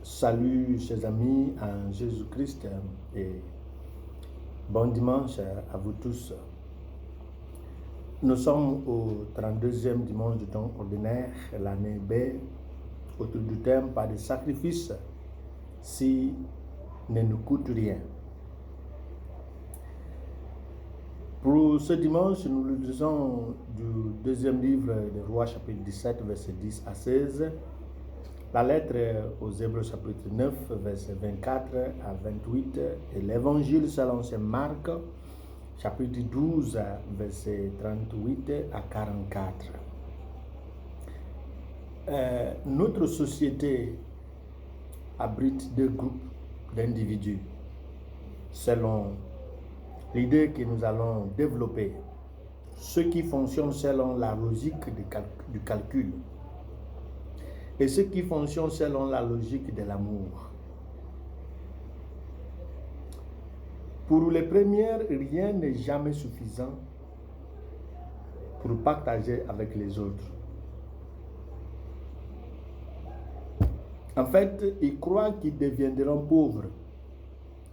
Salut chers amis en Jésus-Christ et bon dimanche à vous tous. Nous sommes au 32e dimanche du temps ordinaire, l'année B, autour du thème « Pas de sacrifice si ne nous coûte rien ». Pour ce dimanche, nous lisons du deuxième livre des Rois, chapitre 17, versets 10 à 16, la lettre aux Hébreux, chapitre 9, versets 24 à 28, et l'évangile selon saint Marc, chapitre 12, versets 38 à 44. Notre société abrite deux groupes d'individus selon l'idée que nous allons développer, ceux qui fonctionnent selon la logique du calcul et ceux qui fonctionnent selon la logique de l'amour. Pour les premières, rien n'est jamais suffisant pour partager avec les autres. En fait, ils croient qu'ils deviendront pauvres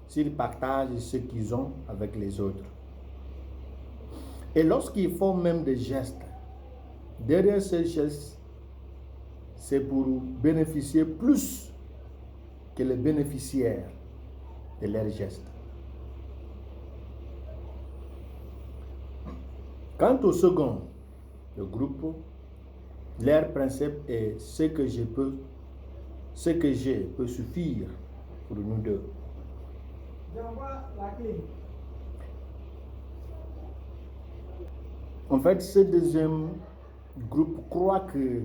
s'ils partagent ce qu'ils ont avec les autres. Et lorsqu'ils font même des gestes, derrière ces gestes, c'est pour bénéficier plus que les bénéficiaires de leurs gestes. Quant au second, le groupe, leur principe est ce que j'ai peut suffire pour nous deux. J'envoie la clé. En fait, ce deuxième groupe croit que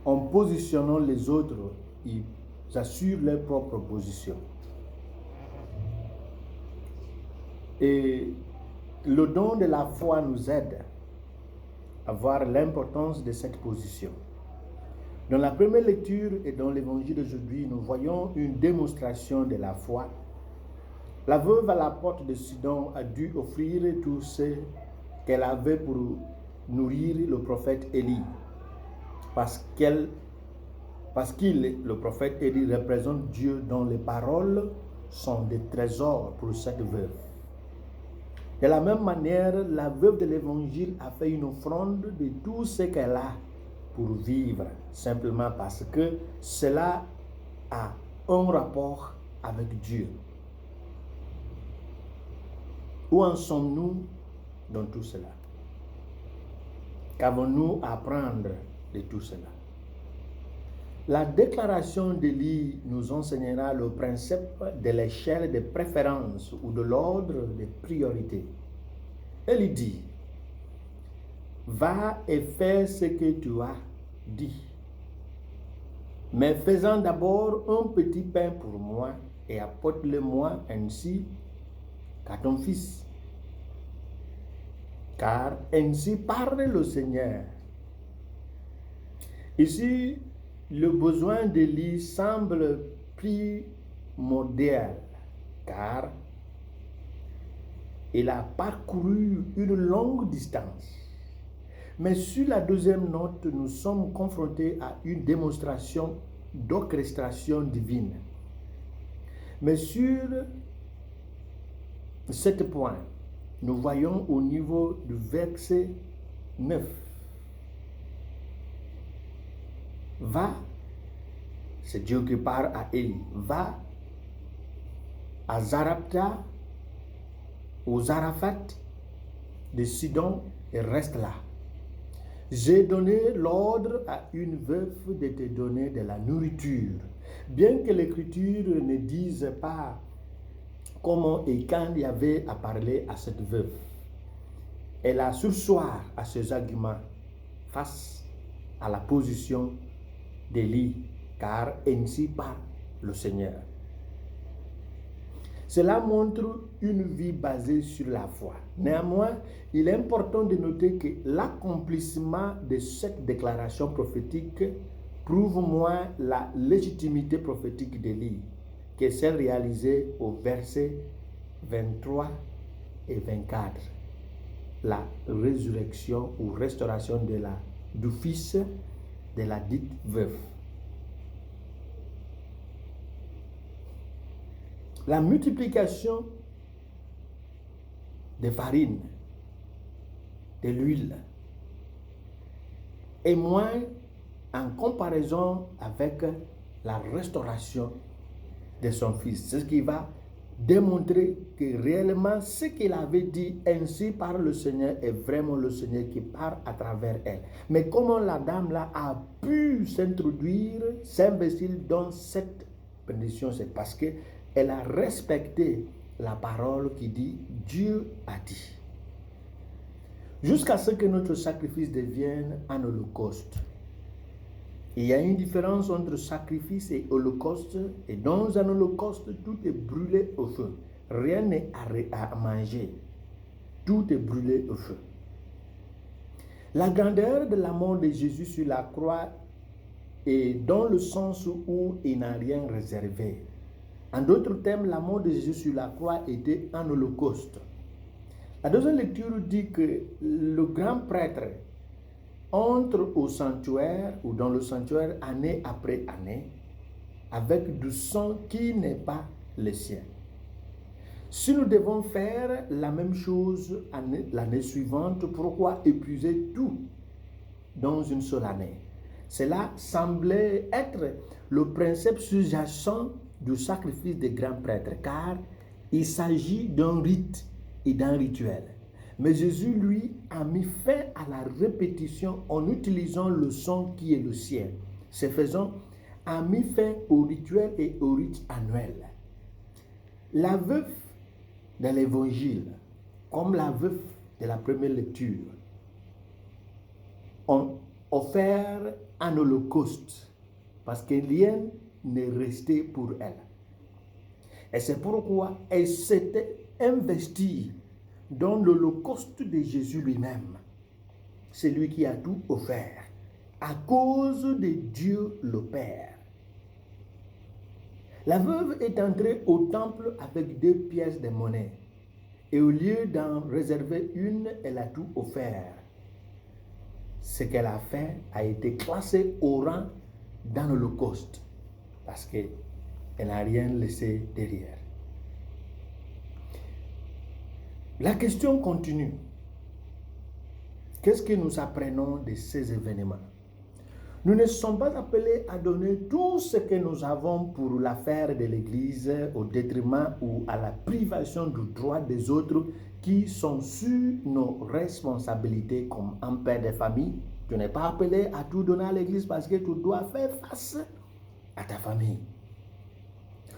en positionnant les autres, ils assurent leur propre position. Et le don de la foi nous aide à voir l'importance de cette position. Dans la première lecture et dans l'évangile d'aujourd'hui, nous voyons une démonstration de la foi. La veuve à la porte de Sidon a dû offrir tout ce qu'elle avait pour nourrir le prophète Élie. Parce qu'il, le prophète Élie, représente Dieu dont les paroles sont des trésors pour cette veuve. De la même manière, la veuve de l'évangile a fait une offrande de tout ce qu'elle a pour vivre, simplement parce que cela a un rapport avec Dieu. Où en sommes-nous dans tout cela? Qu'avons-nous à apprendre de tout cela? La déclaration d'Élie nous enseignera le principe de l'échelle de préférence ou de l'ordre de priorité. Elle dit: va et fais ce que tu as dit, mais faisant d'abord un petit pain pour moi et apporte-le-moi ainsi qu'à ton fils. Car ainsi parle le Seigneur. Ici, le besoin d'Élie semble primordial, car il a parcouru une longue distance. Mais sur la deuxième note, nous sommes confrontés à une démonstration d'orchestration divine. Mais sur 7 points, nous voyons au niveau du verset 9. Va, c'est Dieu qui parle à Élie, va à Zarepta, aux Zaraphat de Sidon et reste là. J'ai donné l'ordre à une veuve de te donner de la nourriture. Bien que l'Écriture ne dise pas comment et quand il y avait à parler à cette veuve, elle a sursoir à ses arguments face à la position d'Élie, car ainsi parle le Seigneur. Cela montre une vie basée sur la foi. Néanmoins, il est important de noter que l'accomplissement de cette déclaration prophétique prouve moins la légitimité prophétique d'Élie que celle réalisée au verset 23 et 24. La résurrection ou restauration du fils de la dite veuve. la multiplication des farines, de l'huile, est moins en comparaison avec la restauration de son fils. C'est ce qui va démontrer que réellement ce qu'il avait dit ainsi par le Seigneur est vraiment le Seigneur qui parle à travers elle. Mais comment la dame là a pu s'introduire, s'investir dans cette bénédiction, c'est parce qu'elle a respecté la parole qui dit Dieu a dit. Jusqu'à ce que notre sacrifice devienne un holocauste. Il y a une différence entre sacrifice et holocauste. Et dans un holocauste, tout est brûlé au feu. Rien n'est à manger. Tout est brûlé au feu. La grandeur de la mort de Jésus sur la croix est dans le sens où il n'a rien réservé. En d'autres termes, la mort de Jésus sur la croix était un holocauste. La deuxième lecture dit que le grand prêtre entre au sanctuaire ou dans le sanctuaire année après année avec du sang qui n'est pas le sien. Si nous devons faire la même chose l'année suivante, pourquoi épuiser tout dans une seule année? Cela semblait être le principe sous-jacent du sacrifice des grands prêtres, car il s'agit d'un rite et d'un rituel. Mais Jésus, lui, a mis fin à la répétition en utilisant le sang qui est le sien. Ce faisant, a mis fin au rituel et au rite annuel. La veuve de l'évangile, comme la veuve de la première lecture, ont offert un holocauste parce que rien n'est resté pour elle. Et c'est pourquoi elle s'était investie dans l'holocauste de Jésus lui-même. C'est lui qui a tout offert à cause de Dieu le Père. La veuve est entrée au temple avec 2 pièces de monnaie et au lieu d'en réserver une, elle a tout offert. Ce qu'elle a fait a été classé au rang dans l'holocauste parce qu'elle n'a rien laissé derrière. La question continue. Qu'est-ce que nous apprenons de ces événements? Nous ne sommes pas appelés à donner tout ce que nous avons pour l'affaire de l'Église au détriment ou à la privation du droit des autres qui sont sur nos responsabilités comme un père de famille. Tu n'es pas appelé à tout donner à l'Église parce que tu dois faire face à ta famille.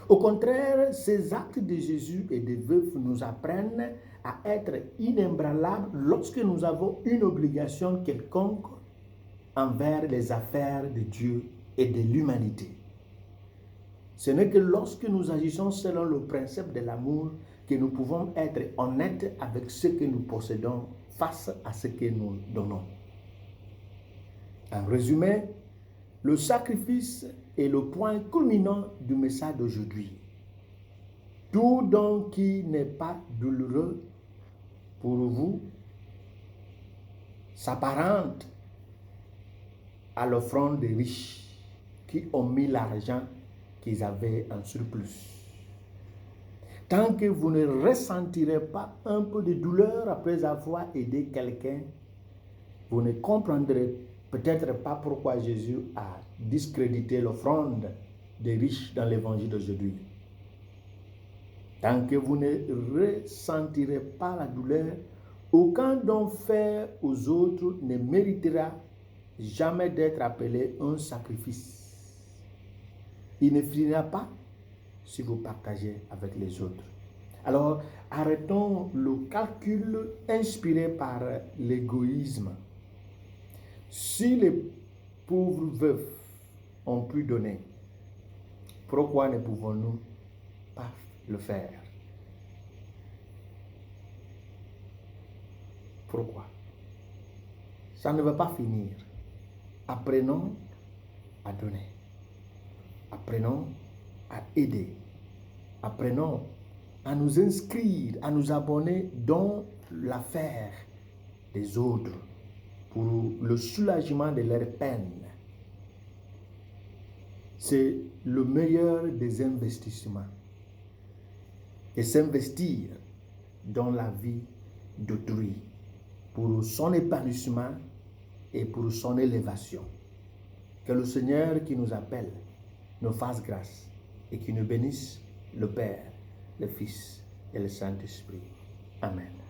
Au contraire, ces actes de Jésus et des veuves nous apprennent à être inébranlables lorsque nous avons une obligation quelconque envers les affaires de Dieu et de l'humanité. Ce n'est que lorsque nous agissons selon le principe de l'amour que nous pouvons être honnêtes avec ce que nous possédons face à ce que nous donnons. En résumé, le sacrifice est le point culminant du message d'aujourd'hui. Tout don qui n'est pas douloureux pour vous s'apparente à l'offrande des riches qui ont mis l'argent qu'ils avaient en surplus. Tant que vous ne ressentirez pas un peu de douleur après avoir aidé quelqu'un, vous ne comprendrez peut-être pas pourquoi Jésus a discrédité l'offrande des riches dans l'évangile d'aujourd'hui. Tant que vous ne ressentirez pas la douleur, aucun don fait aux autres ne méritera jamais d'être appelé un sacrifice. Il ne finira pas si vous partagez avec les autres. Alors, arrêtons le calcul inspiré par l'égoïsme. Si les pauvres veufs ont pu donner, pourquoi ne pouvons-nous pas le faire? Pourquoi? Ça ne va pas finir. Apprenons à donner. Apprenons à aider. Apprenons à nous inscrire, à nous abonner dans l'affaire des autres pour le soulagement de leurs peines. C'est le meilleur des investissements. et s'investir dans la vie d'autrui pour son épanouissement et pour son élévation. Que le Seigneur qui nous appelle nous fasse grâce et qui nous bénisse, le Père, le Fils et le Saint-Esprit. Amen.